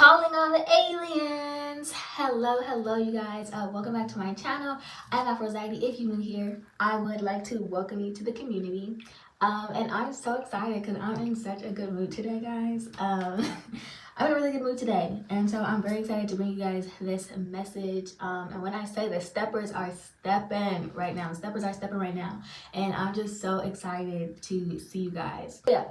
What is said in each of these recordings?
Calling all the aliens. Hello you guys. Welcome back to my channel. I'm Aphrodite. If you're new here, I would like to welcome you to the community. And I'm so excited because I'm in such a good mood today, guys. I'm in a really good mood today, and so I'm very excited to bring you guys this message. And when I say the steppers are stepping right now, the steppers are stepping right now, and I'm just so excited to see you guys. Yeah.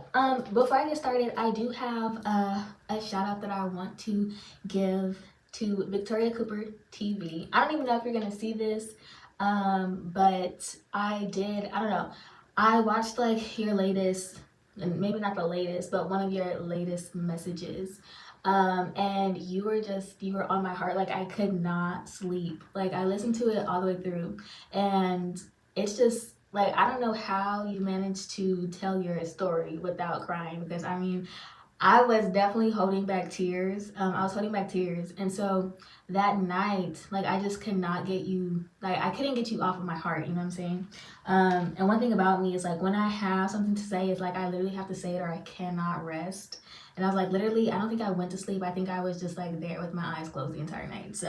Before I get started, I do have a shout out that I want to give to Victoria Cooper TV. I don't even know if you're gonna see this, but I don't know. I watched like your latest, and maybe not the latest, but one of your latest messages. And you were on my heart. Like, I could not sleep. Like, I listened to it all the way through, and it's just like, I don't know how you managed to tell your story without crying, because I mean, I was definitely holding back tears. I was holding back tears. And so that night, like, I just could not get you, like, I couldn't get you off of my heart, you know what I'm saying? And one thing about me is, like, when I have something to say, it's like I literally have to say it or I cannot rest. And I was like, literally, I don't think I went to sleep. I think I was just like there with my eyes closed the entire night. So,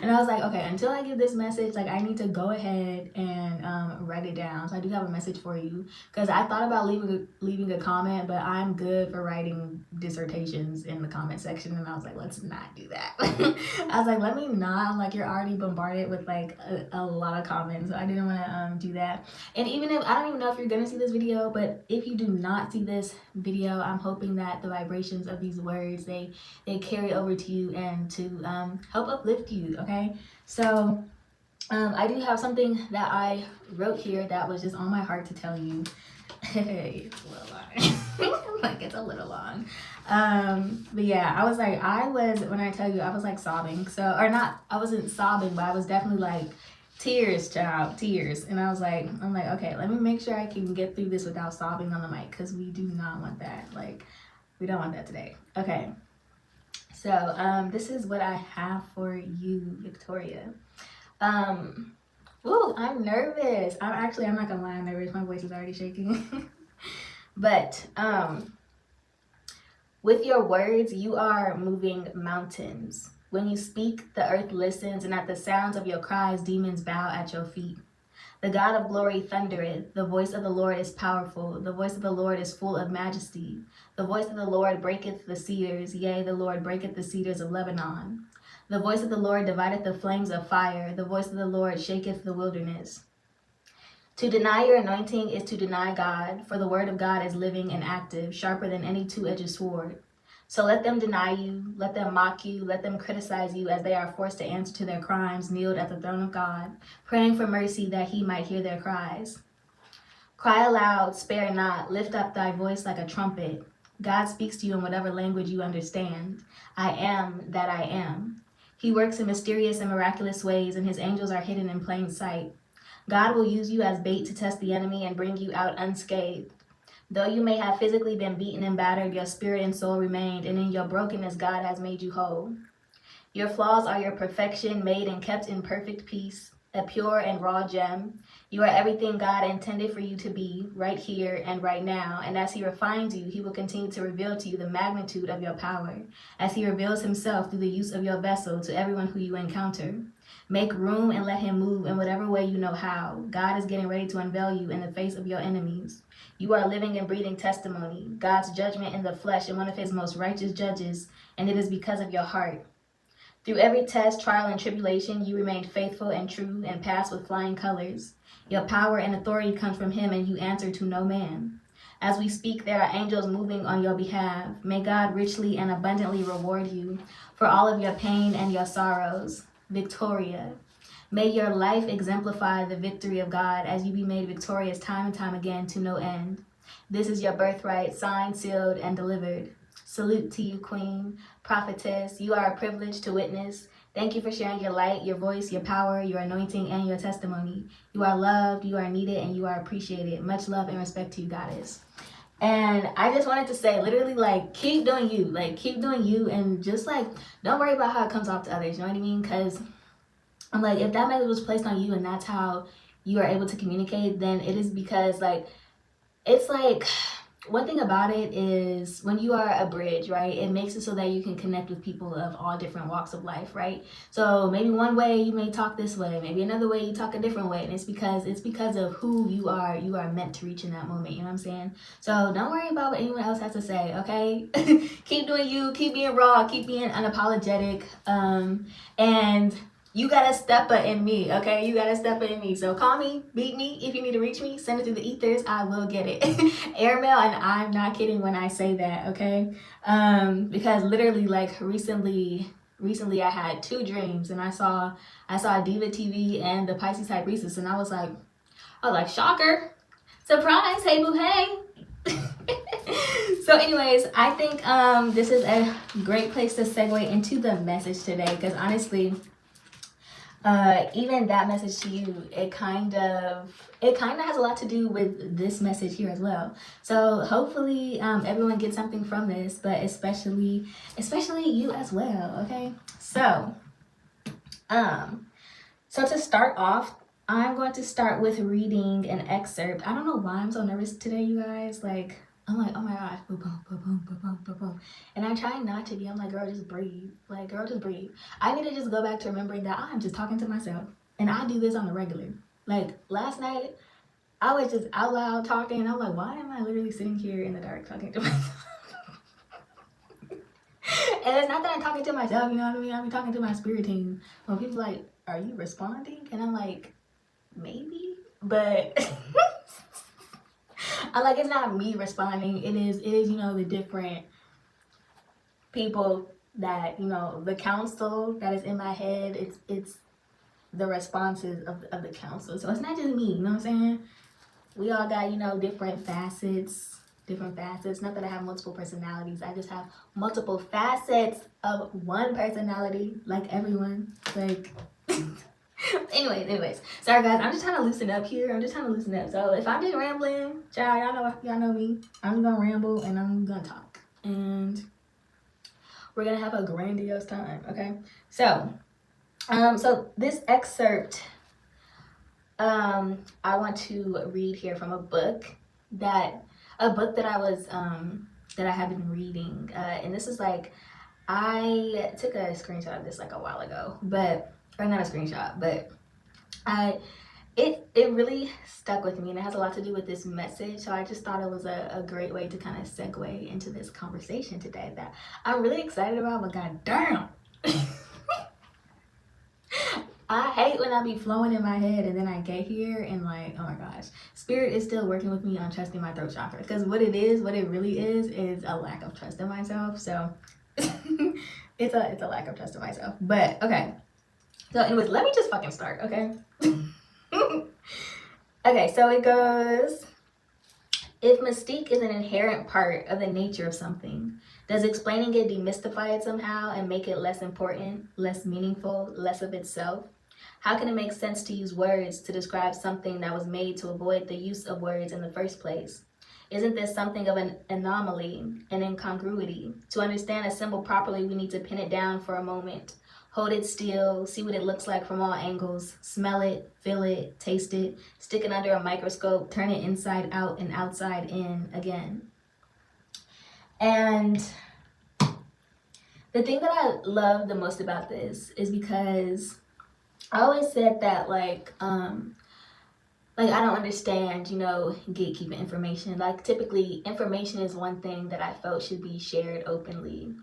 and I was like, okay, until I give this message, like, I need to go ahead and write it down. So I do have a message for you, because I thought about leaving a comment, but I'm good for writing dissertations in the comment section. And I was like, let's not do that. I was like, let me not. I'm like, you're already bombarded with like a lot of comments. So I didn't want to do that. And even if, I don't even know if you're going to see this video, but if you do not see this video, I'm hoping that the vibrations of these words, they carry over to you and to help uplift you. Okay, so I do have something that I wrote here that was just on my heart to tell you. It's a little long. Like, it's a little long. But yeah, I was like, when I tell you, I was like sobbing. So, or not, I wasn't sobbing, but I was definitely like tears, child, tears. And I'm like, okay, let me make sure I can get through this without sobbing on the mic, because we do not want that. Like, we don't want that today. Okay. So, this is what I have for you, Victoria. Ooh, I'm nervous. I'm not gonna lie, I'm nervous. My voice is already shaking. But, with your words, you are moving mountains. When you speak, the earth listens, and at the sounds of your cries, demons bow at your feet. The God of glory thundereth. The voice of the Lord is powerful. The voice of the Lord is full of majesty. The voice of the Lord breaketh the cedars. Yea, the Lord breaketh the cedars of Lebanon. The voice of the Lord divideth the flames of fire. The voice of the Lord shaketh the wilderness. To deny your anointing is to deny God, for the word of God is living and active, sharper than any two-edged sword. So let them deny you, let them mock you, let them criticize you as they are forced to answer to their crimes, kneeled at the throne of God, praying for mercy that he might hear their cries. Cry aloud, spare not, lift up thy voice like a trumpet. God speaks to you in whatever language you understand. I am that I am. He works in mysterious and miraculous ways, and his angels are hidden in plain sight. God will use you as bait to test the enemy and bring you out unscathed. Though you may have physically been beaten and battered, your spirit and soul remained, and in your brokenness God has made you whole. Your flaws are your perfection, made and kept in perfect peace, a pure and raw gem. You are everything God intended for you to be, right here and right now, and as he refines you, he will continue to reveal to you the magnitude of your power, as he reveals himself through the use of your vessel to everyone who you encounter. Make room and let him move in whatever way you know how. God is getting ready to unveil you in the face of your enemies. You are living and breathing testimony, God's judgment in the flesh, and one of his most righteous judges, and it is because of your heart. Through every test, trial, and tribulation, you remained faithful and true and passed with flying colors. Your power and authority comes from him, and you answer to no man. As we speak, there are angels moving on your behalf. May God richly and abundantly reward you for all of your pain and your sorrows. Victoria. May your life exemplify the victory of God as you be made victorious time and time again to no end. This is your birthright, signed, sealed, and delivered. Salute to you, Queen, Prophetess. You are a privilege to witness. Thank you for sharing your light, your voice, your power, your anointing, and your testimony. You are loved, you are needed, and you are appreciated. Much love and respect to you, Goddess. And I just wanted to say, literally, like, keep doing you. Like, keep doing you, and just, like, don't worry about how it comes off to others. You know what I mean? Because I'm like, if that message was placed on you and that's how you are able to communicate, then it is because, like, it's like, one thing about it is when you are a bridge, right, it makes it so that you can connect with people of all different walks of life, right? So maybe one way you may talk this way, maybe another way you talk a different way, and it's because of who you are meant to reach in that moment. You know what I'm saying? So don't worry about what anyone else has to say, okay? Keep doing you, keep being raw, keep being unapologetic, and you got a stepper in me, okay? You got a stepper in me. So call me, beat me. If you need to reach me, send it through the ethers. I will get it. Airmail, and I'm not kidding when I say that, okay? Because literally, like recently I had two dreams, and I saw Diva TV and the Pisces High Priestess, and I was like, shocker, surprise, hey boo, hey. So anyways, I think this is a great place to segue into the message today, because honestly, even that message to you, it kind of has a lot to do with this message here as well. So hopefully everyone gets something from this, but especially you as well, okay? So to start off, I'm going to start with reading an excerpt. I don't know why I'm so nervous today, you guys. Like, I'm like, oh my gosh, boom, boom, boom, boom, boom, boom, boom, boom. And I'm trying not to be. I'm like, girl, just breathe. Like, girl, just breathe. I need to just go back to remembering that I'm just talking to myself. And I do this on a regular. Like, last night, I was just out loud talking. And I'm like, why am I literally sitting here in the dark talking to myself? And it's not that I'm talking to myself, you know what I mean? I'm talking to my spirit team. When people are like, are you responding? And I'm like, maybe. But I like, it's not me responding. It is, you know, the different people that, you know, the counsel that is in my head. It's the responses of the counsel. So it's not just me, you know what I'm saying? We all got, you know, different facets. Not that I have multiple personalities. I just have multiple facets of one personality, like everyone. Like, anyways. Sorry guys, I'm just trying to loosen up here. So if I'm just rambling, child, y'all know me. I'm gonna ramble and I'm gonna talk. And we're gonna have a grandiose time, okay? So, so this excerpt, I want to read here from a book that I was that I have been reading, and this is like, I took a screenshot of this like a while ago, or not a screenshot, but it really stuck with me, and it has a lot to do with this message. So I just thought it was a great way to kind of segue into this conversation today that I'm really excited about. But goddamn, I hate when I be flowing in my head and then I get here and like, oh my gosh, spirit is still working with me on trusting my throat chakra, because what it really is a lack of trust in myself. So it's a lack of trust in myself. But okay, so anyways, let me just fucking start, okay? Okay, so it goes, if mystique is an inherent part of the nature of something, does explaining it demystify it somehow and make it less important, less meaningful, less of itself? How can it make sense to use words to describe something that was made to avoid the use of words in the first place? Isn't this something of an anomaly, an incongruity? To understand a symbol properly, we need to pin it down for a moment. Hold it still, see what it looks like from all angles, smell it, feel it, taste it, stick it under a microscope, turn it inside out and outside in again. And the thing that I love the most about this is because I always said that like I don't understand, you know, gatekeeping information. Like typically information is one thing that I felt should be shared openly.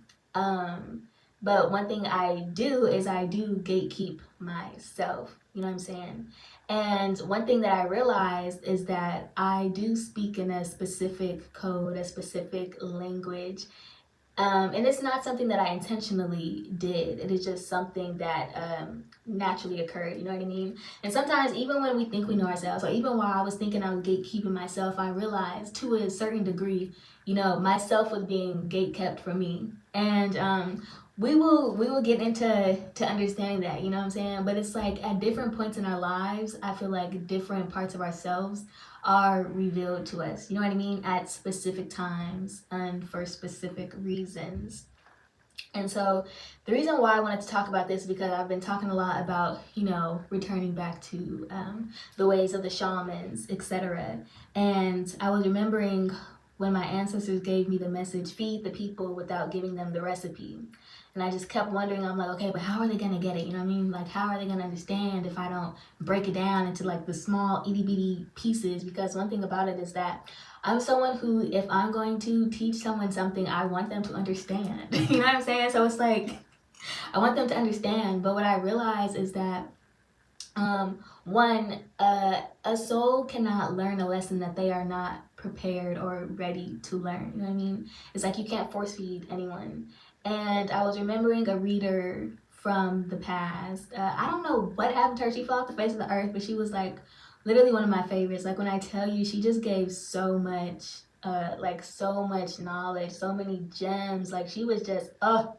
But one thing I do is I do gatekeep myself, you know what I'm saying? And one thing that I realized is that I do speak in a specific code, a specific language. And it's not something that I intentionally did. It is just something that naturally occurred, you know what I mean? And sometimes even when we think we know ourselves, or even while I was thinking I was gatekeeping myself, I realized to a certain degree, you know, myself was being gatekept from me. And we will get into understanding that, you know what I'm saying? But it's like at different points in our lives, I feel like different parts of ourselves are revealed to us, you know what I mean, at specific times and for specific reasons. And so the reason why I wanted to talk about this is because I've been talking a lot about, you know, returning back to the ways of the shamans, etc. And I was remembering when my ancestors gave me the message, feed the people without giving them the recipe. And I just kept wondering, I'm like, okay, but how are they gonna get it? You know what I mean? Like, how are they gonna understand if I don't break it down into like the small itty bitty pieces? Because one thing about it is that I'm someone who, if I'm going to teach someone something, I want them to understand. You know what I'm saying? So it's like, I want them to understand. But what I realize is that one, a soul cannot learn a lesson that they are not prepared or ready to learn. You know what I mean? It's like you can't force feed anyone. And I was remembering a reader from the past. I don't know what happened to her. She fell off the face of the earth, but she was like literally one of my favorites. Like when I tell you, she just gave so much, like so much knowledge, so many gems. Like she was just, her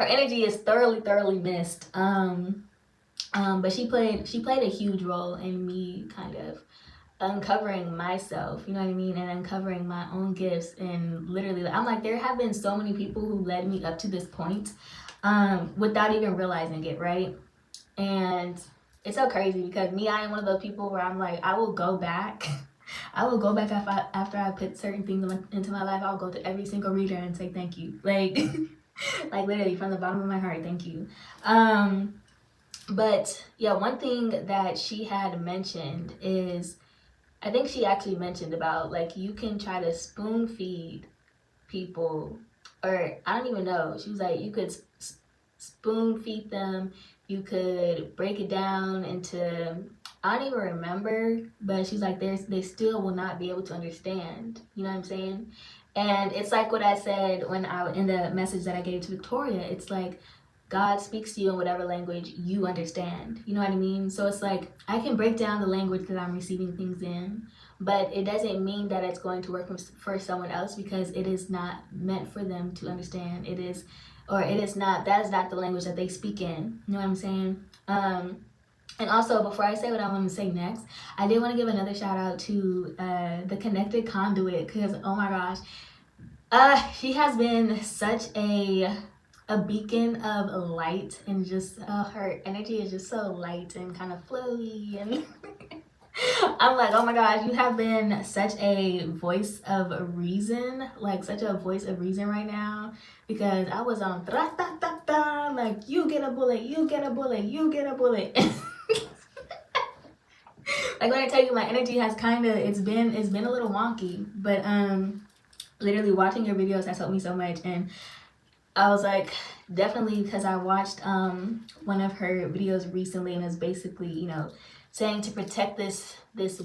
energy is thoroughly missed. But she played a huge role in me kind of uncovering myself, you know what I mean, and uncovering my own gifts. And literally, I'm like, there have been so many people who led me up to this point, without even realizing it, right? And it's so crazy because me, I am one of those people where I'm like, I will go back. I will go back after I put certain things into my life. I'll go to every single reader and say thank you, like, like literally from the bottom of my heart, thank you. But yeah, one thing that she had mentioned is, I think she actually mentioned about like you can try to spoon feed people, or I don't even know. She was like, you could spoon feed them, you could break it down into, I don't even remember, but she's like, they still will not be able to understand. You know what I'm saying? And it's like what I said when in the message that I gave to Victoria. It's like, God speaks to you in whatever language you understand. You know what I mean? So it's like, I can break down the language that I'm receiving things in, but it doesn't mean that it's going to work for someone else, because it is not meant for them to understand. That is not the language that they speak in. You know what I'm saying? And also, before I say what I want to say next, I did want to give another shout out to the Connected Conduit, because oh my gosh, she has been such a beacon of light, and just her energy is just so light and kind of flowy, and I'm like, oh my gosh, you have been such a voice of reason, like such a voice of reason right now, because I was on like, you get a bullet, you get a bullet, you get a bullet. Like when I tell you, my energy has kind of, it's been a little wonky, but literally watching your videos has helped me so much. And I was like, definitely, because I watched one of her videos recently, and it's basically, you know, saying to protect this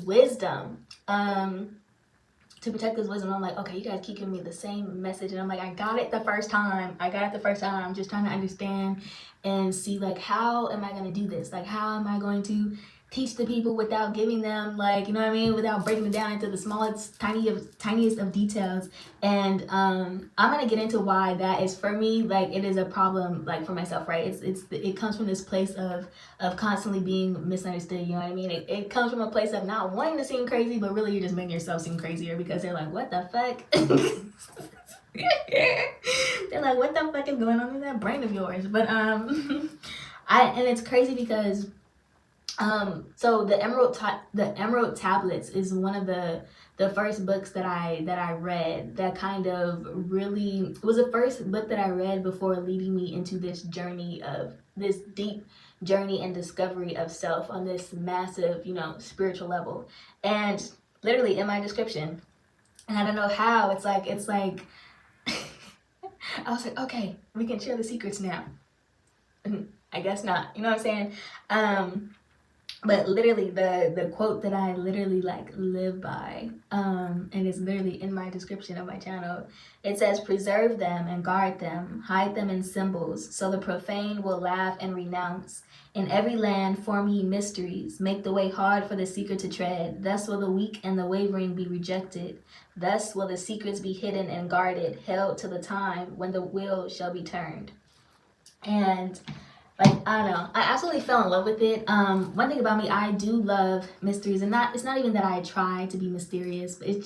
wisdom. To protect this wisdom, I'm like, okay, you guys keep giving me the same message, and I'm like, I got it the first time. I'm just trying to understand and see, like, how am I going to do this? Like, how am I going to teach the people without giving them, like, you know what I mean, without breaking it down into the smallest, tiniest of details. And I'm gonna get into why that is, for me, like, it is a problem, like, for myself, right? It comes from this place of constantly being misunderstood. You know what I mean? It comes from a place of not wanting to seem crazy, but really you're just making yourself seem crazier, because they're like, what the fuck? They're like, what the fuck is going on in that brain of yours? But and it's crazy because so the Emerald Tablets is one of the first books that I read that kind of really, it was the first book that I read before leading me into this deep journey and discovery of self on this massive, you know, spiritual level. And literally in my description, and I don't know how, it's like I was like, okay, we can share the secrets now. I guess not. You know what I'm saying? But literally the quote that I literally like live by, and it's literally in my description of my channel. It says, preserve them and guard them, hide them in symbols, so the profane will laugh and renounce. In every land form ye mysteries, make the way hard for the seeker to tread. Thus will the weak and the wavering be rejected. Thus will the secrets be hidden and guarded, held till the time when the wheel shall be turned. And like, I don't know, I absolutely fell in love with it. One thing about me, I do love mysteries, and it's not even that I try to be mysterious, but it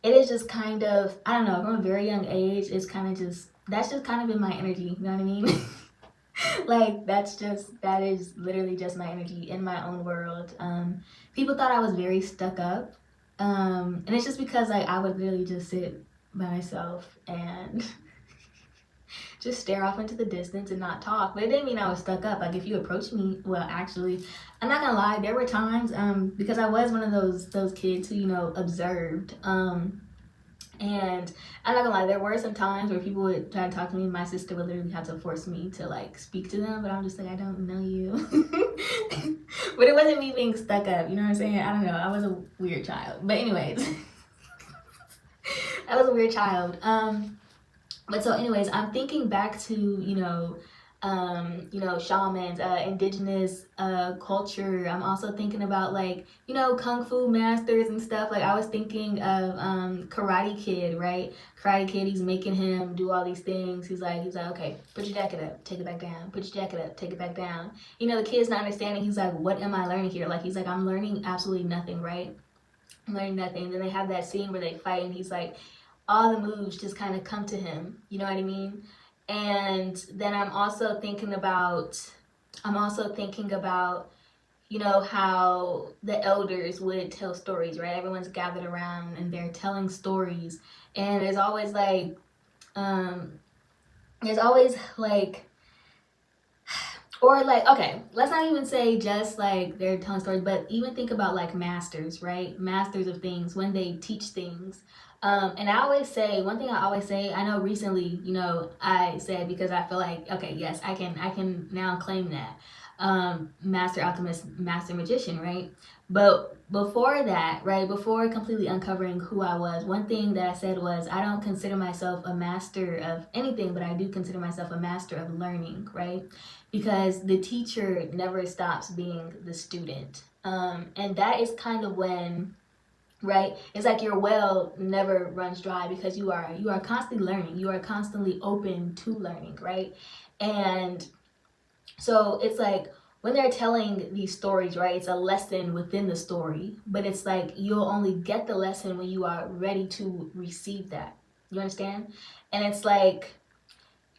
is just kind of, I don't know, from a very young age, it's kind of just, that's just kind of been my energy, you know what I mean? Like, that is literally just my energy in my own world. People thought I was very stuck up, And it's just because like I would literally just sit by myself and just stare off into the distance and not talk. But it didn't mean I was stuck up. Like if you approached me, well, actually, I'm not gonna lie, there were times because I was one of those kids who, you know, observed. And I'm not gonna lie, there were some times where people would try to talk to me. My sister would literally have to force me to like speak to them, but I'm just like, I don't know you. But it wasn't me being stuck up, you know what I'm saying? I don't know. I was a weird child. But anyways, I was a weird child. But so anyways, I'm thinking back to, shamans, indigenous culture. I'm also thinking about like, kung fu masters and stuff. Like I was thinking of Karate Kid, right? Karate Kid, he's making him do all these things. He's like, okay, put your jacket up, take it back down. Put your jacket up, take it back down. The kid's not understanding. He's like, what am I learning here? Like he's like, I'm learning absolutely nothing, right? I'm learning nothing. Then they have that scene where they fight and he's like, all the moves just kind of come to him, you know what I mean? And then I'm also thinking about how the elders would tell stories, right? Everyone's gathered around and they're telling stories, and there's always like or like, okay, let's not even say just like they're telling stories, but even think about like masters, right? Masters of things when they teach things. And I always say, one thing I always say, I know recently, I said, because I feel like, okay, yes, I can now claim that. Master alchemist, master magician, right? But before that, right, before completely uncovering who I was, one thing that I said was, I don't consider myself a master of anything, but I do consider myself a master of learning, right? Because the teacher never stops being the student. And that is kind of when, right, it's like your well never runs dry, because you are constantly learning, you are constantly open to learning, right? And so it's like when they're telling these stories, right, it's a lesson within the story, but it's like you'll only get the lesson when you are ready to receive that. You understand? And it's like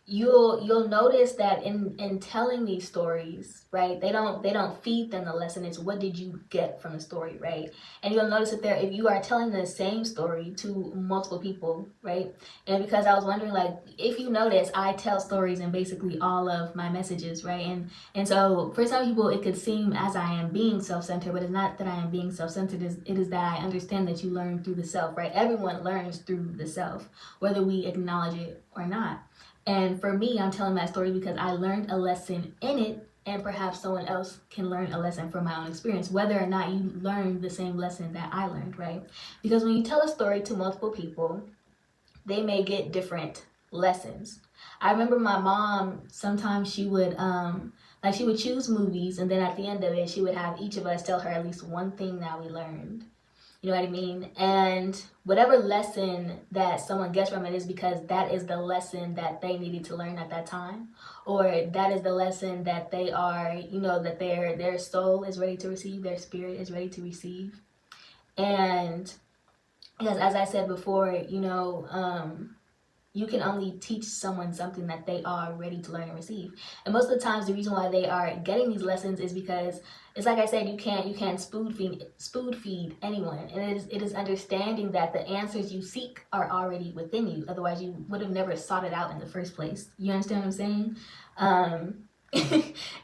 you'll notice that in telling these stories, right, they don't feed them the lesson. It's what did you get from the story, right? And you'll notice that if you are telling the same story to multiple people, right? And because I was wondering, like, if you notice, I tell stories in basically all of my messages, right? And so for some people it could seem as I am being self-centered, but it's not that I am being self-centered. It is that I understand that you learn through the self, right? Everyone learns through the self, whether we acknowledge it or not. And for me, I'm telling my story because I learned a lesson in it, and perhaps someone else can learn a lesson from my own experience, whether or not you learned the same lesson that I learned, right? Because when you tell a story to multiple people, they may get different lessons. I remember my mom, sometimes she would she would choose movies, and then at the end of it, she would have each of us tell her at least one thing that we learned. You know what I mean? And whatever lesson that someone gets from it is because that is the lesson that they needed to learn at that time, or that is the lesson that they are, that their soul is ready to receive, their spirit is ready to receive. And because, as I said before, you can only teach someone something that they are ready to learn and receive. And most of the times, the reason why they are getting these lessons is because it's like I said, you can't spoon feed anyone. And it is understanding that the answers you seek are already within you. Otherwise, you would have never sought it out in the first place. You understand what I'm saying?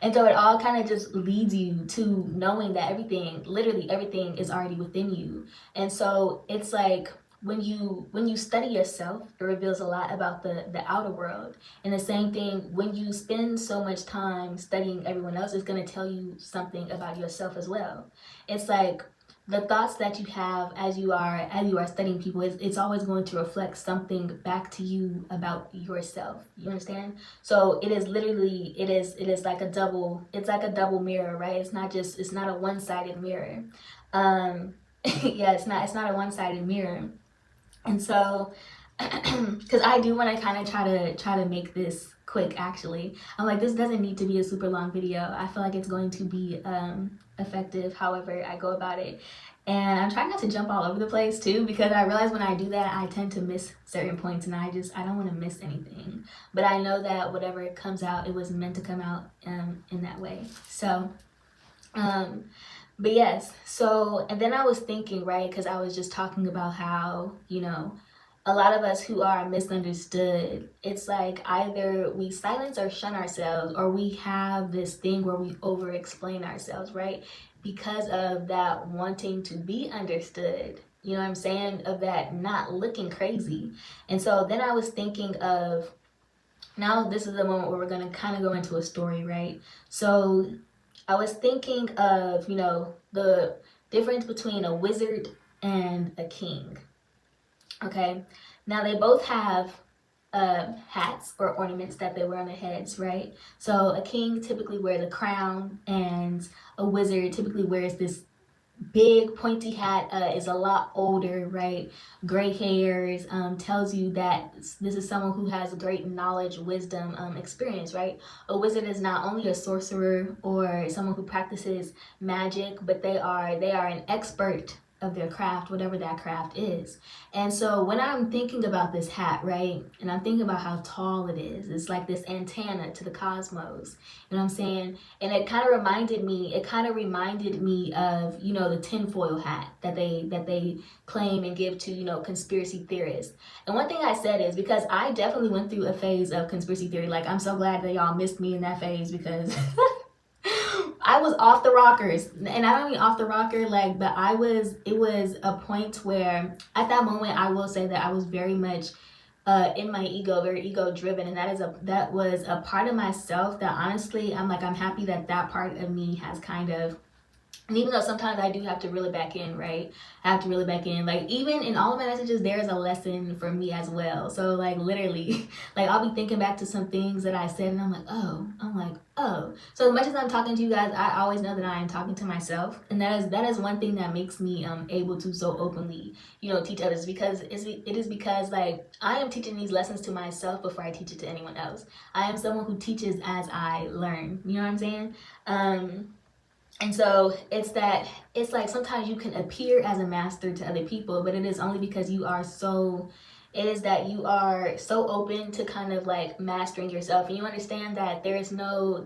And so it all kind of just leads you to knowing that literally everything is already within you. And so it's like, when you study yourself, it reveals a lot about the outer world. And the same thing, when you spend so much time studying everyone else, it's going to tell you something about yourself as well. It's like the thoughts that you have as you are studying people, it's always going to reflect something back to you about yourself. You understand? So it is literally it is like a double mirror, right? It's not a one-sided mirror. Yeah, it's not a one-sided mirror. And so, because I do want to kind of try to make this quick, actually. I'm like, this doesn't need to be a super long video. I feel like it's going to be effective however I go about it. And I'm trying not to jump all over the place too, because I realize when I do that, I tend to miss certain points, and I don't want to miss anything. But I know that whatever comes out, it was meant to come out in that way. So, But yes, so, and then I was thinking, right, because I was just talking about how, a lot of us who are misunderstood, it's like either we silence or shun ourselves, or we have this thing where we over explain ourselves, right? Because of that wanting to be understood, you know what I'm saying? Of that not looking crazy. And so then I was thinking of, now this is the moment where we're going to kind of go into a story, right? So I was thinking of, the difference between a wizard and a king. Okay. Now they both have hats or ornaments that they wear on their heads, right? So a king typically wears a crown, and a wizard typically wears this big pointy hat, is a lot older, right? Gray hairs, tells you that this is someone who has great knowledge, wisdom, experience, right? A wizard is not only a sorcerer or someone who practices magic, but they are an expert of their craft, whatever that craft is. And so when I'm thinking about this hat, right, and I'm thinking about how tall it is, it's like this antenna to the cosmos. You know what I'm saying? And it kind of reminded me of, the tinfoil hat that they claim and give to, conspiracy theorists. And one thing I said is, because I definitely went through a phase of conspiracy theory. Like, I'm so glad that y'all missed me in that phase, because I was off the rockers. And I don't mean off the rocker, like, but it was a point where at that moment, I will say that I was very much in my ego, very ego driven, and that was a part of myself that, honestly, I'm happy that part of me has kind of, and even though sometimes I do have to reel it back in, right? I have to reel it back in. Like, even in all of my messages, there's a lesson for me as well. So, like, literally, like, I'll be thinking back to some things that I said, and I'm like, oh. So as much as I'm talking to you guys, I always know that I am talking to myself. And that is one thing that makes me able to so openly, teach others, because it is because, like, I am teaching these lessons to myself before I teach it to anyone else. I am someone who teaches as I learn. You know what I'm saying? And so it's like sometimes you can appear as a master to other people, but it is only because it is that you are so open to kind of like mastering yourself, and you understand that there's no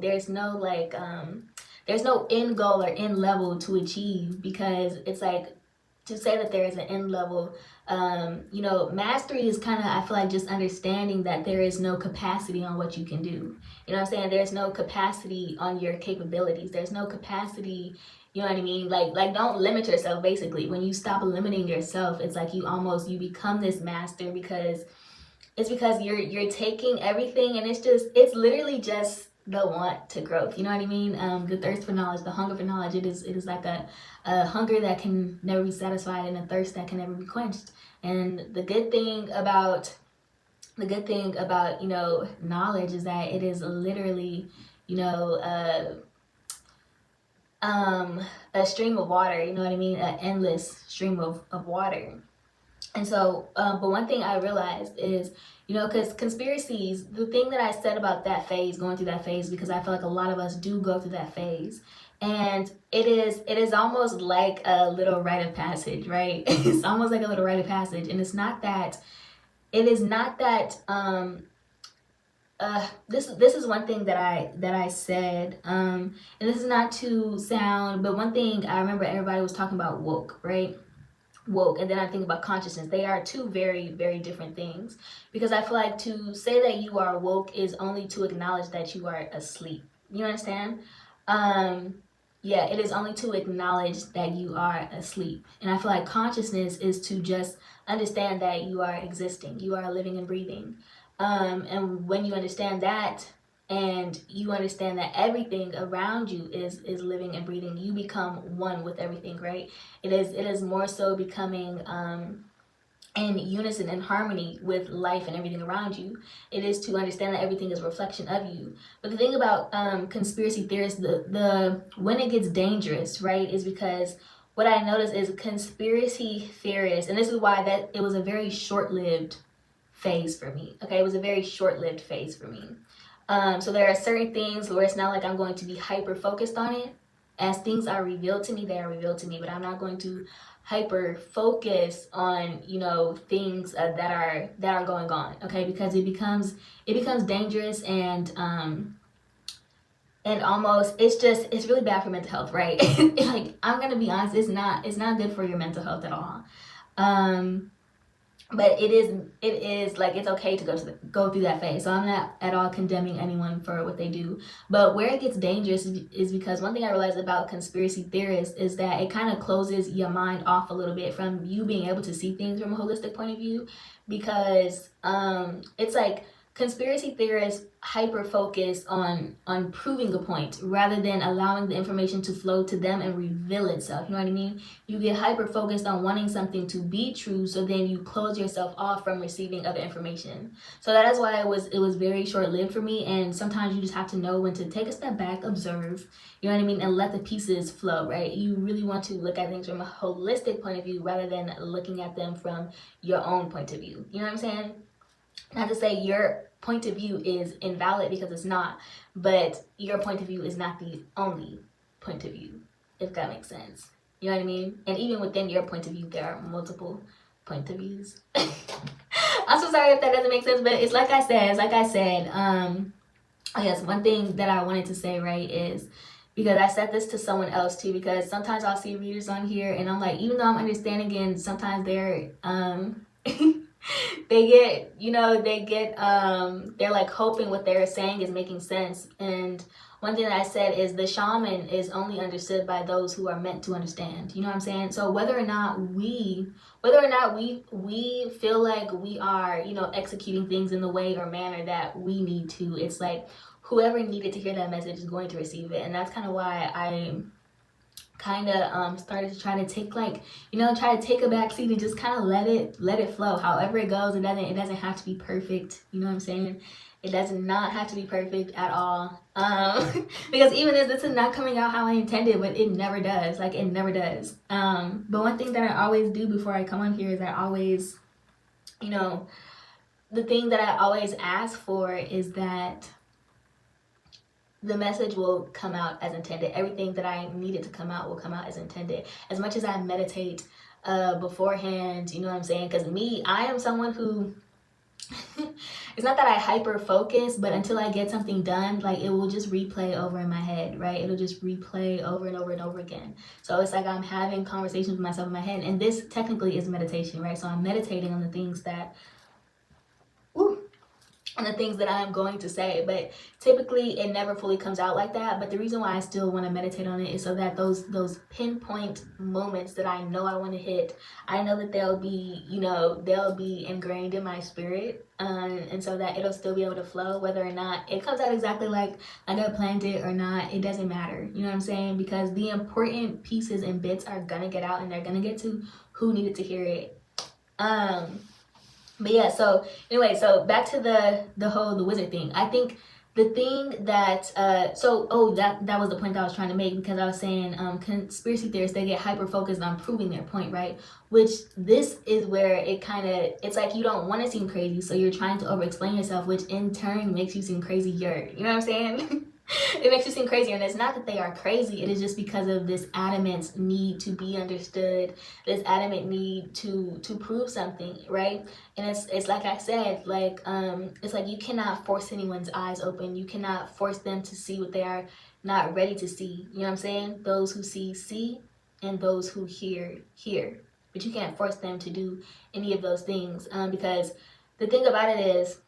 end goal or end level to achieve, because it's like, to say that there is an end level, mastery is kind of, I feel like, just understanding that there is no capacity on what you can do. You know what I'm saying? There's no capacity on your capabilities. There's no capacity, you know what I mean? Like don't limit yourself, basically. When you stop limiting yourself, it's like you become this master, because you're taking everything, and it's literally just the want to growth. You know what I mean? The thirst for knowledge, the hunger for knowledge. It is like a hunger that can never be satisfied, and a thirst that can never be quenched. And the good thing about knowledge is that it is literally, you know uh, a stream of water. You know what I mean? An endless stream of water. And so, but one thing I realized is, because conspiracies, the thing that I said about that phase, going through that phase, because I feel like a lot of us do go through that phase. And it is almost like a little rite of passage, right? It's almost like a little rite of passage. And it is not that, this is one thing that I said, and this is not to sound, but one thing I remember everybody was talking about woke, right? Woke, and then I think about consciousness. They are two very, very different things, because I feel like to say that you are woke is only to acknowledge that you are asleep. You understand? Yeah, it is only to acknowledge that you are asleep. And I feel like consciousness is to just understand that you are existing, you are living and breathing. And when you understand that, and you understand that everything around you is living and breathing, you become one with everything, right? It is more so becoming in unison and harmony with life and everything around you. It is to understand that everything is a reflection of you. But the thing about conspiracy theorists, the when it gets dangerous, right, is because what I noticed is conspiracy theorists, and this is why that it was a very short-lived phase for me. Okay, it was a very short-lived phase for me. So there are certain things where it's not like I'm going to be hyper focused on it. As things are revealed to me, they are revealed to me, but I'm not going to hyper focus on things that are going on. Okay, because it becomes dangerous, and and almost it's really bad for mental health, right? Like, I'm gonna be honest, it's not good for your mental health at all. But it is like, it's okay to go through that phase. So I'm not at all condemning anyone for what they do. But where it gets dangerous is because one thing I realized about conspiracy theorists is that it kind of closes your mind off a little bit from you being able to see things from a holistic point of view, because it's like conspiracy theorists hyper focus on proving a point rather than allowing the information to flow to them and reveal itself. You know what I mean? You get hyper focused on wanting something to be true, so then you close yourself off from receiving other information. So that is why it was very short lived for me. And sometimes you just have to know when to take a step back, observe, you know what I mean, and let the pieces flow, right? You really want to look at things from a holistic point of view rather than looking at them from your own point of view. You know what I'm saying? Not to say your point of view is invalid, because it's not, but your point of view is not the only point of view, if that makes sense. You know what I mean? And even within your point of view, there are multiple point of views. I'm so sorry if that doesn't make sense, but it's like I said. Oh yes, one thing that I wanted to say, right, is because I said this to someone else too, because sometimes I'll see readers on here and I'm like, even though I'm understanding, and sometimes they're they're like hoping what they're saying is making sense. And one thing that I said is the shaman is only understood by those who are meant to understand. You know what I'm saying? So whether or not we feel like we are, executing things in the way or manner that we need to, it's like whoever needed to hear that message is going to receive it. And that's kind of why I kind of started to try to take try to take a back seat and just kind of let it flow however it goes. It doesn't have to be perfect. You know what I'm saying? It does not have to be perfect at all. Because even this is not coming out how I intended, but it never does. Like, it never does. But one thing that I always do before I come on here is I always, the thing that I always ask for is that the message will come out as intended. Everything that I needed to come out will come out as intended. As much as I meditate beforehand, you know what I'm saying? Because I am someone who, it's not that I hyper focus, but until I get something done, like, it will just replay over in my head, right? It'll just replay over and over and over again. So it's like I'm having conversations with myself in my head, and this technically is meditation, right? So I'm meditating on the things that, and the things that I'm going to say, but typically it never fully comes out like that. But the reason why I still want to meditate on it is so that those pinpoint moments that I know I want to hit, I know that they'll be ingrained in my spirit, and so that it'll still be able to flow, whether or not it comes out exactly like I planned it or not. It doesn't matter, you know what I'm saying? Because the important pieces and bits are gonna get out, and they're gonna get to who needed to hear it. But yeah, so anyway, so back to the wizard thing. I think the thing that that was the point that I was trying to make, because I was saying conspiracy theorists, they get hyper focused on proving their point, right? Which this is where it's like you don't want to seem crazy, so you're trying to over explain yourself, which in turn makes you seem crazier. You know what I'm saying? It makes you seem crazier, and it's not that they are crazy. It is just because of this adamant need to be understood, this adamant need to prove something, right? And it's like I said, like it's like you cannot force anyone's eyes open. You cannot force them to see what they are not ready to see. You know what I'm saying? Those who see, and those who hear. But you can't force them to do any of those things, because the thing about it is,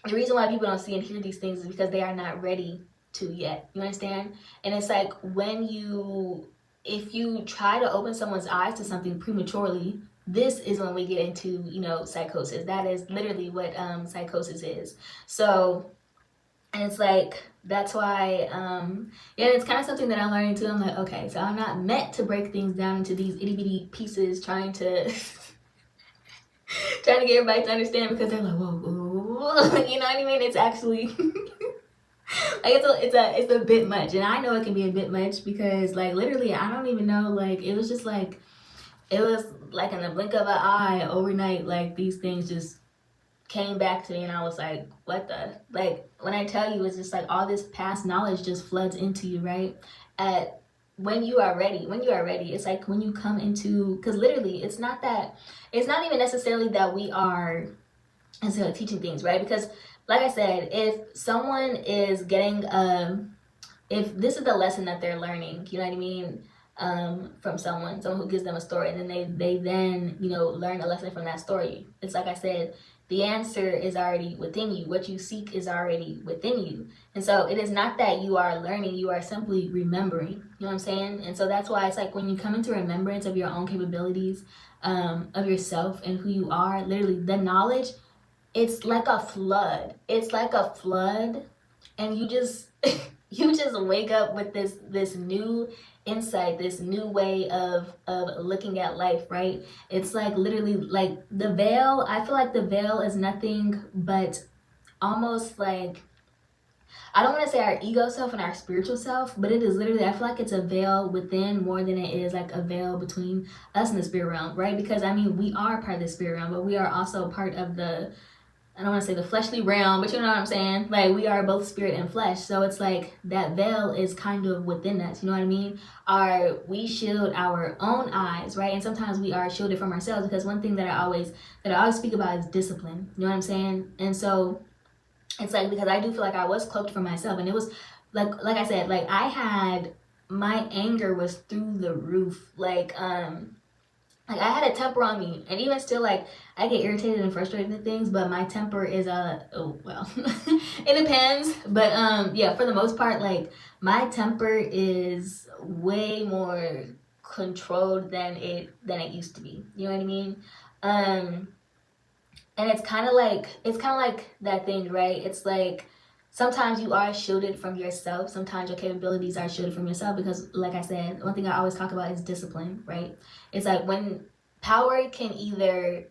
the reason why people don't see and hear these things is because they are not ready to yet. You understand? And it's like if you try to open someone's eyes to something prematurely, this is when we get into psychosis. That is literally what psychosis is. So, and it's like, that's why it's kind of something that I'm learning too. I'm like, okay, so I'm not meant to break things down into these itty bitty pieces, trying to get everybody to understand, because they're like, whoa, you know what I mean? It's actually like, it's a bit much, and I know it can be a bit much, because like literally I don't even know, like it was like in the blink of an eye, overnight, like these things just came back to me, and I was like, what the, like, when I tell you, it's just like all this past knowledge just floods into you, right? When you are ready, it's like when you come into, because literally it's not even necessarily that we are teaching things, right? Because like I said, if someone is getting if this is the lesson that they're learning, you know what I mean, from someone who gives them a story, and then they then, you know, learn a lesson from that story. It's like I said, the answer is already within you. What you seek is already within you. And so it is not that you are learning, you are simply remembering. You know what I'm saying? And so that's why it's like when you come into remembrance of your own capabilities, of yourself and who you are, literally the knowledge, it's like a flood. It's like a flood, and you just you just wake up with this new insight, this new way of looking at life, right? It's like literally like the veil. I feel like the veil is nothing but almost like, I don't want to say our ego self and our spiritual self, but it is literally, I feel like it's a veil within more than it is like a veil between us and the spirit realm, right? Because I mean, we are part of the spirit realm, but we are also part of the, I don't want to say the fleshly realm, but you know what I'm saying? Like, we are both spirit and flesh. So it's like that veil is kind of within us. You know what I mean? We shield our own eyes, right? And sometimes we are shielded from ourselves, because one thing that I always speak about is discipline. You know what I'm saying? And so it's like, because I do feel like I was cloaked for myself, and it was like I said, like I had, my anger was through the roof. Like I had a temper on me, and even still, like I get irritated and frustrated at things, but my temper is oh well, it depends. But yeah, for the most part, like my temper is way more controlled than it used to be. You know what I mean? And it's kind of like that thing, right? It's like sometimes you are shielded from yourself. Sometimes your capabilities are shielded from yourself, because, like I said, one thing I always talk about is discipline, right? It's like when power can either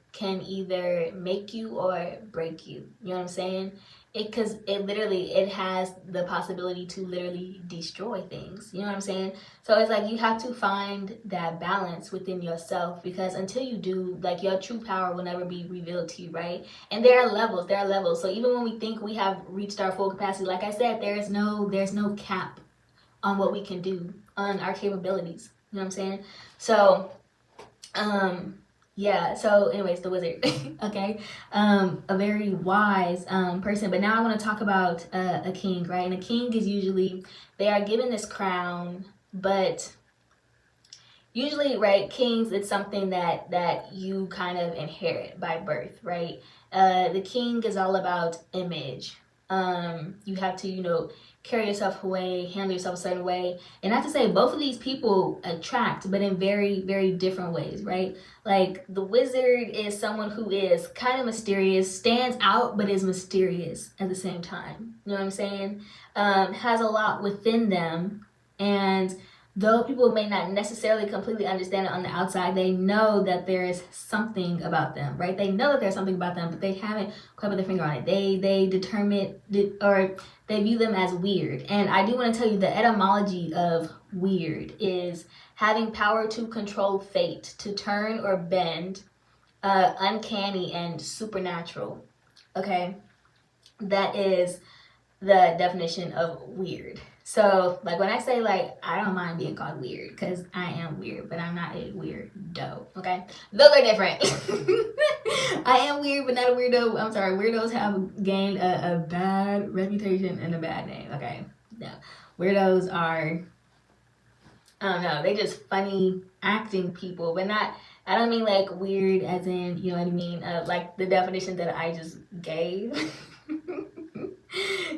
make you or break you. You know what I'm saying? Because it has the possibility to literally destroy things. You know what I'm saying? So it's like you have to find that balance within yourself, because until you do, like, your true power will never be revealed to you, right? And there are levels. So even when we think we have reached our full capacity, like I said, there's no cap on what we can do, on our capabilities. You know what I'm saying? So yeah, so anyways, the wizard. Okay. A very wise person. But now I want to talk about a king, right? And a king is usually, they are given this crown, but usually, right, kings, it's something that you kind of inherit by birth, right? The king is all about image. You have to, you know, carry yourself away, handle yourself a certain way. And not to say both of these people attract, but in very, very different ways, right? Like the wizard is someone who is kind of mysterious, stands out, but is mysterious at the same time. You know what I'm saying? Has a lot within them. And though people may not necessarily completely understand it on the outside, they know that there is something about them, right? They know that there's something about them, but they haven't quite put their finger on it. They determine, or they view them as weird. And I do want to tell you, the etymology of weird is having power to control fate, to turn or bend, uncanny and supernatural. Okay, that is the definition of weird. So, like, when I say, like, I don't mind being called weird, because I am weird, but I'm not a weirdo, okay? Those are different. I am weird, but not a weirdo. I'm sorry, weirdos have gained a bad reputation and a bad name, okay? No, weirdos are, I don't know, they just funny acting people, but not, I don't mean, like, weird as in, you know what I mean, like the definition that I just gave.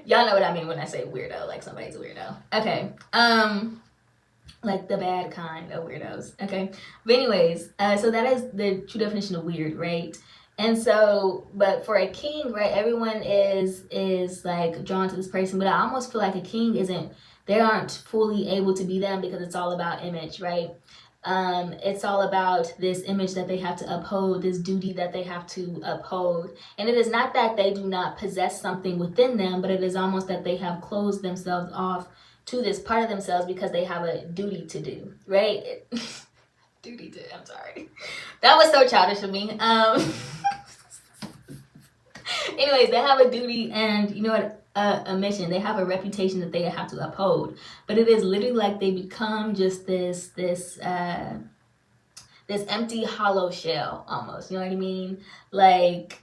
Y'all know what I mean when I say weirdo, like somebody's a weirdo. Okay. Like the bad kind of weirdos. Okay. But anyways, so that is the true definition of weird, right? And so, but for a king, right, everyone is like drawn to this person, but I almost feel like a king they aren't fully able to be them, because it's all about image, right? It's all about this image that they have to uphold, this duty that they have to uphold. And it is not that they do not possess something within them, but it is almost that they have closed themselves off to this part of themselves because they have a duty to do, right? I'm sorry. That was so childish of me. Anyways, they have a duty, and you know what? A mission. They have a reputation that they have to uphold. But it is literally like they become just this empty hollow shell almost. You know what I mean? Like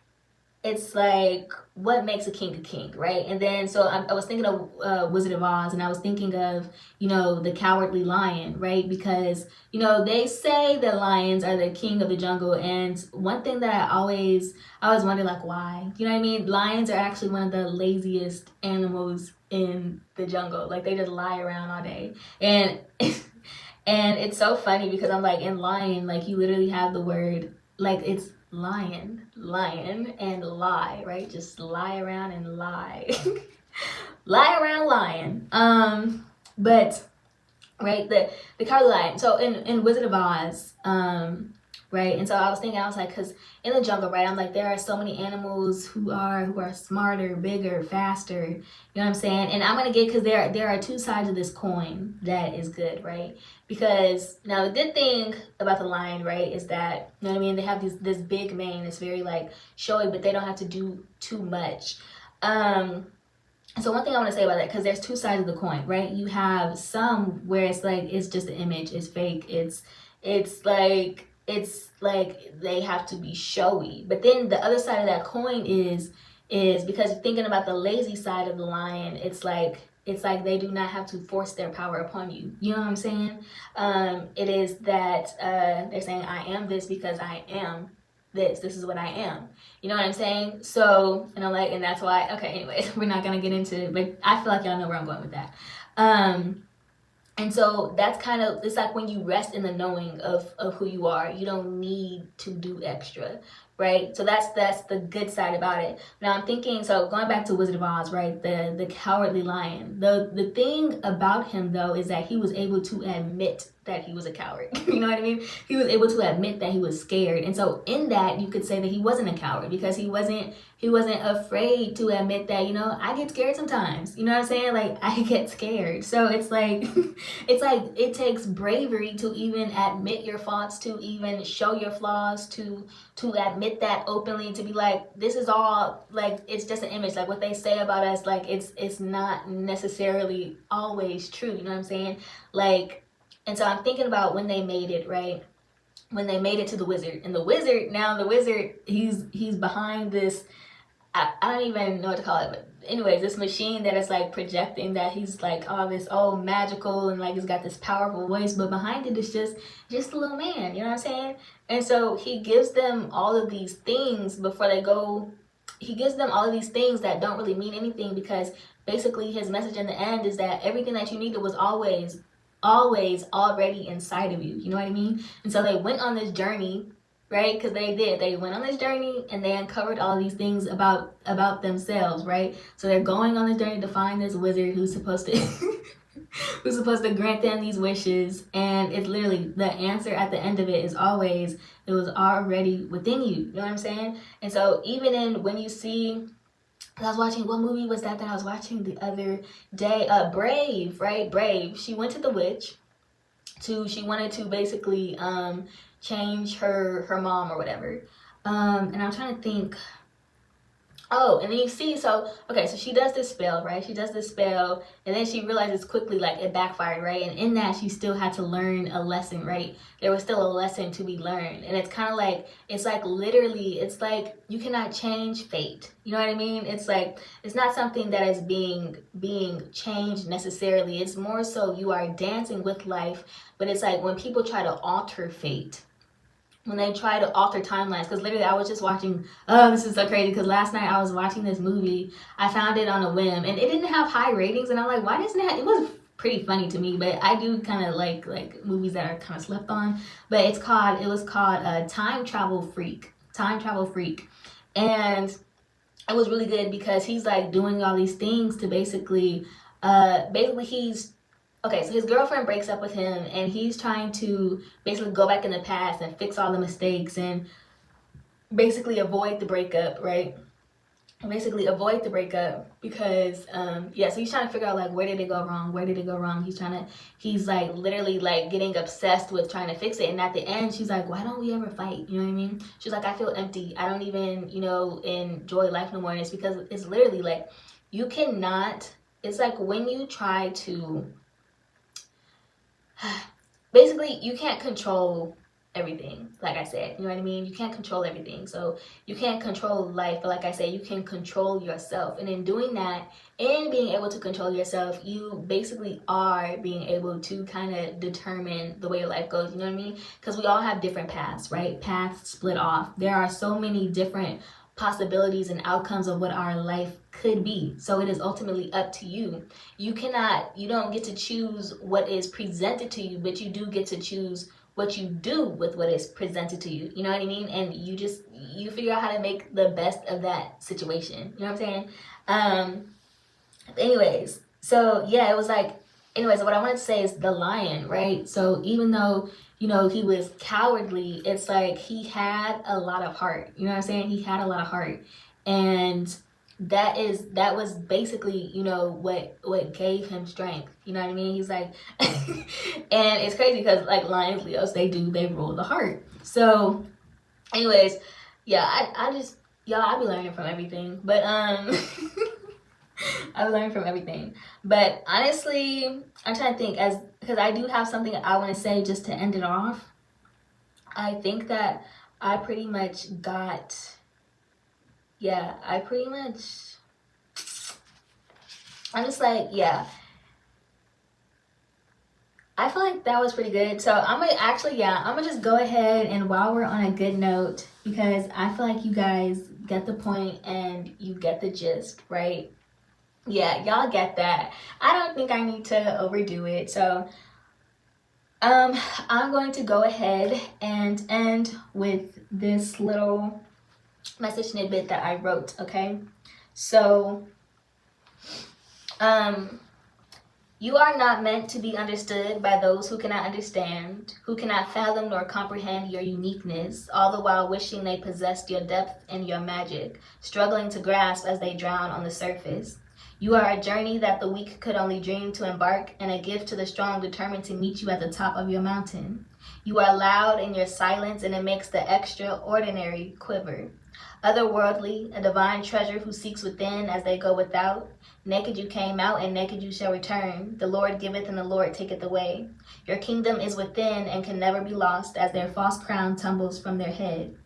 it's like, what makes a king, right? And then so I was thinking of Wizard of Oz, and I was thinking of, the cowardly lion, right? Because they say that lions are the king of the jungle, and one thing that I always wonder, like, why? You know what I mean? Lions are actually one of the laziest animals in the jungle. Like, they just lie around all day, and and it's so funny because I'm like, in lion, like, you literally have the word, like, it's lion, and lie, right? Just lie around and lie. Lie around lion. But right, the cowardly lion. So in Wizard of Oz, right, and so I was thinking, I was like, because in the jungle, right, I'm like, there are so many animals who are smarter, bigger, faster, you know what I'm saying? And I'm gonna get, because there are two sides of this coin that is good, right? Because now the good thing about the lion, right, is that, you know what I mean, they have this big mane, it's very like showy, but they don't have to do too much. So one thing I want to say about that, because there's two sides of the coin, right? You have some where it's like, it's just an image, it's fake, it's like they have to be showy. But then the other side of that coin is because thinking about the lazy side of the lion, it's like they do not have to force their power upon you. You know what I'm saying? It is that they're saying, I am this because I am this. This is what I am. You know what I'm saying? So, and I'm like, and that's why, okay, anyways, we're not going to get into it, but I feel like y'all know where I'm going with that. And so that's kind of, it's like when you rest in the knowing of who you are, you don't need to do extra, right? So that's the good side about it. Now I'm thinking, so going back to Wizard of Oz, right? The cowardly lion. The thing about him though is that he was able to admit that he was a coward. You know what I mean? He was able to admit that he was scared. And so in that, you could say that he wasn't a coward because he wasn't afraid to admit that, I get scared sometimes. You know what I'm saying? Like, I get scared. So it's like it takes bravery to even admit your faults, to even show your flaws, to admit that openly, to be like, this is all, like, it's just an image. Like, what they say about us, like, it's not necessarily always true. You know what I'm saying? Like, and so I'm thinking about when they made it, right? When they made it to the wizard. And the wizard, he's behind this, I don't even know what to call it, but anyways, this machine that is like projecting that he's like all this magical, and like he's got this powerful voice, but behind it is just a little man, you know what I'm saying? And so he gives them all of these things before they go. He gives them all of these things that don't really mean anything, because basically his message in the end is that everything that you needed was always already inside of you. You know what I mean? And so they went on this journey, right? Because they went on this journey and they uncovered all these things about themselves, right? So they're going on this journey to find this wizard who's supposed to who's supposed to grant them these wishes. And it's literally, the answer at the end of it is always, it was already within you. You know what I'm saying? And so even in, when you see, I was watching, what movie was that I was watching the other day? Brave, right? Brave. She went to the witch she wanted to basically change her mom or whatever. And I'm trying to think. Oh, and then you see, so she does this spell, right? She does this spell, and then she realizes quickly, like, it backfired, right? And in that, she still had to learn a lesson, right? There was still a lesson to be learned. And it's kind of like, it's like literally, it's like you cannot change fate. You know what I mean? It's like, it's not something that is being changed necessarily. It's more so you are dancing with life, but it's like when people try to alter fate, when they try to alter timelines, because literally I was just watching, this is so crazy, because last night I was watching this movie. I found it on a whim, and it didn't have high ratings, and I'm like, why doesn't it have, it was pretty funny to me, but I do kind of like movies that are kind of slept on. But it was called Time Travel Freak. And it was really good because he's like doing all these things to basically he's, okay, so his girlfriend breaks up with him, and he's trying to basically go back in the past and fix all the mistakes and basically avoid the breakup, right? Basically avoid the breakup because, so he's trying to figure out, like, where did it go wrong? He's like literally like getting obsessed with trying to fix it. And at the end, she's like, why don't we ever fight? You know what I mean? She's like, I feel empty. I don't even, enjoy life no more. And it's because it's literally like, you cannot, it's like when you try to, basically, you can't control everything. Like I said, you know what I mean? You can't control everything. So you can't control life, but like I said, you can control yourself. And in doing that, and being able to control yourself, you basically are being able to kind of determine the way your life goes. You know what I mean? Because we all have different paths, right? Paths split off. There are so many different possibilities and outcomes of what our life could be. So it is ultimately up to you. You don't get to choose what is presented to you, but you do get to choose what you do with what is presented to you. You know what I mean? And you figure out how to make the best of that situation. You know what I'm saying? Anyways, so yeah, it was like, anyways, what I wanted to say is the lion, right? So even though, he was cowardly, it's like he had a lot of heart. You know what I'm saying? He had a lot of heart. And that was basically, what gave him strength. You know what I mean? He's like, and it's crazy because like lions, Leos, they rule the heart. So anyways, yeah, I just, y'all, I be learning from everything. But I've learned from everything. But honestly, I'm trying to think, because I do have something I want to say just to end it off. I think that I pretty much I'm just like, yeah. I feel like that was pretty good. So I'm gonna just go ahead, and while we're on a good note, because I feel like you guys get the point and you get the gist, right? Yeah, y'all get that. I don't think I need to overdo it. So I'm going to go ahead and end with this little message snippet that I wrote, okay? So you are not meant to be understood by those who cannot understand, who cannot fathom nor comprehend your uniqueness, all the while wishing they possessed your depth and your magic, struggling to grasp as they drown on the surface. You are a journey that the weak could only dream to embark, and a gift to the strong determined to meet you at the top of your mountain. You are loud in your silence, and it makes the extraordinary quiver. Otherworldly, a divine treasure who seeks within as they go without. Naked you came out, and naked you shall return. The Lord giveth, and the Lord taketh away. Your kingdom is within and can never be lost as their false crown tumbles from their head.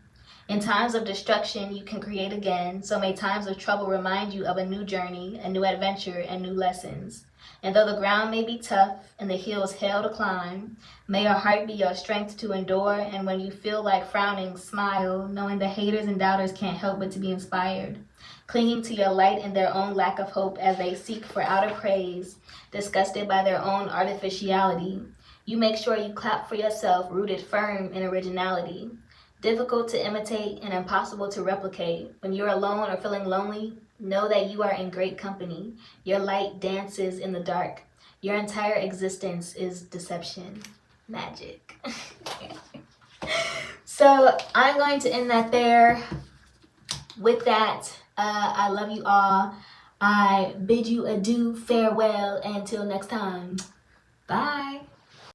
In times of destruction, you can create again, so may times of trouble remind you of a new journey, a new adventure, and new lessons. And though the ground may be tough and the hills hell to climb, may your heart be your strength to endure, and when you feel like frowning, smile, knowing the haters and doubters can't help but to be inspired. Clinging to your light in their own lack of hope as they seek for outer praise, disgusted by their own artificiality. You make sure you clap for yourself, rooted firm in originality. Difficult to imitate and impossible to replicate. When you're alone or feeling lonely, know that you are in great company. Your light dances in the dark. Your entire existence is deception, magic. So I'm going to end that there. With that, I love you all. I bid you adieu, farewell, until next time.